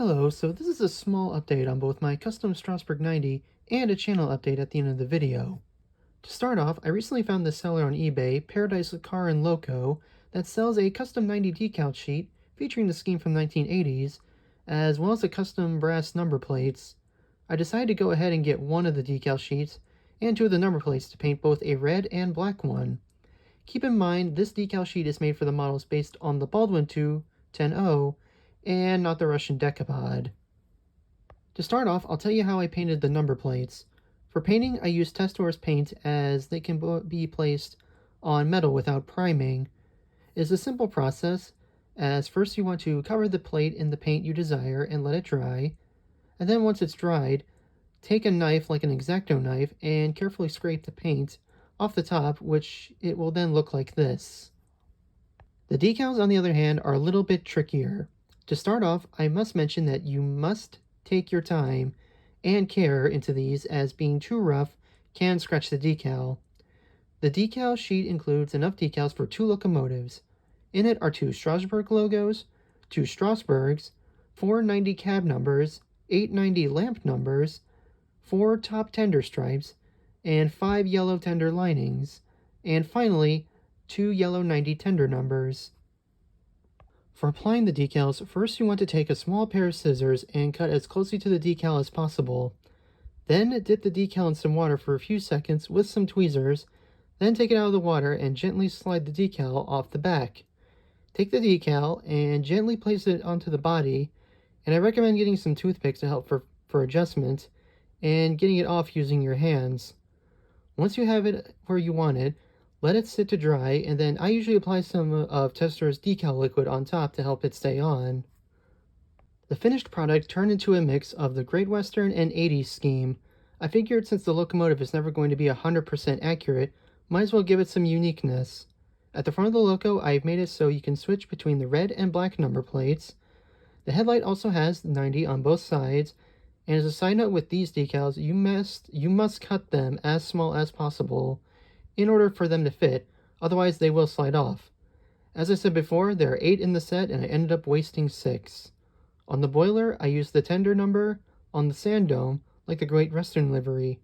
Hello, so this is a small update on both my custom Strasburg 90 and a channel update at the end of the video. To start off, I recently found this seller on eBay, Paradise Car and Loco, that sells a custom 90 decal sheet featuring the scheme from 1980s, as well as the custom brass number plates. I decided to go ahead and get one of the decal sheets and two of the number plates to paint both a red and black one. Keep in mind, this decal sheet is made for the models based on the Baldwin 2 10.0 and not the Russian Decapod. To start off, I'll tell you how I painted the number plates. For painting, I used Testor's paint as they can be placed on metal without priming. It is a simple process, as first you want to cover the plate in the paint you desire and let it dry, and then once it's dried, take a knife like an X-Acto knife and carefully scrape the paint off the top, which it will then look like this. The decals, on the other hand, are a little bit trickier. To start off, I must mention that you must take your time and care into these, as being too rough can scratch the decal. The decal sheet includes enough decals for 2 locomotives. In it are 2 Strasburg logos, 2 Strasburgs, 4 90 cab numbers, 8 90 lamp numbers, 4 top tender stripes, and 5 yellow tender linings, and finally 2 yellow 90 tender numbers. For applying the decals, first you want to take a small pair of scissors and cut as closely to the decal as possible. Then dip the decal in some water for a few seconds with some tweezers, then take it out of the water and gently slide the decal off the back. Take the decal and gently place it onto the body, and I recommend getting some toothpicks to help for adjustment, and getting it off using your hands. Once you have it where you want it, let it sit to dry, and then I usually apply some of Testor's decal liquid on top to help it stay on. The finished product turned into a mix of the Great Western and 80s scheme. I figured since the locomotive is never going to be 100% accurate, might as well give it some uniqueness. At the front of the loco, I've made it so you can switch between the red and black number plates. The headlight also has 90 on both sides, and as a side note with these decals, you must cut them as small as possible in order for them to fit, otherwise they will slide off. As I said before, there are 8 in the set and I ended up wasting 6. On the boiler, I used the tender number on the sand dome, like the Great Western livery.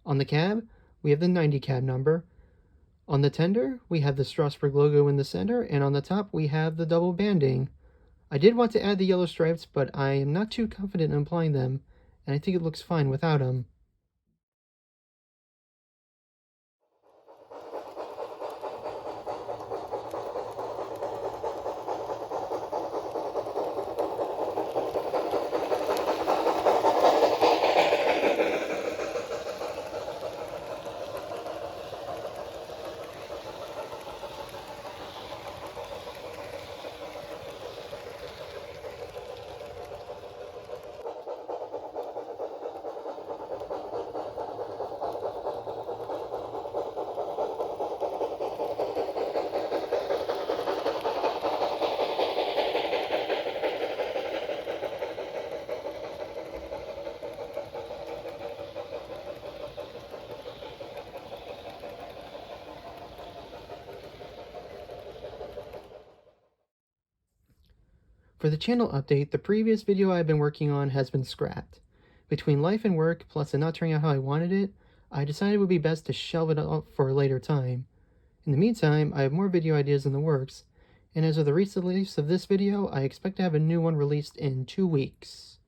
On the cab, we have the 90 cab number. On the tender, we have the Strasburg logo in the center, and on the top we have the double banding. I did want to add the yellow stripes, but I am not too confident in applying them, and I think it looks fine without them. For the channel update, the previous video I've been working on has been scrapped. Between life and work, plus it not turning out how I wanted it, I decided it would be best to shelve it up for a later time. In the meantime, I have more video ideas in the works, and as of the release of this video, I expect to have a new one released in 2 weeks.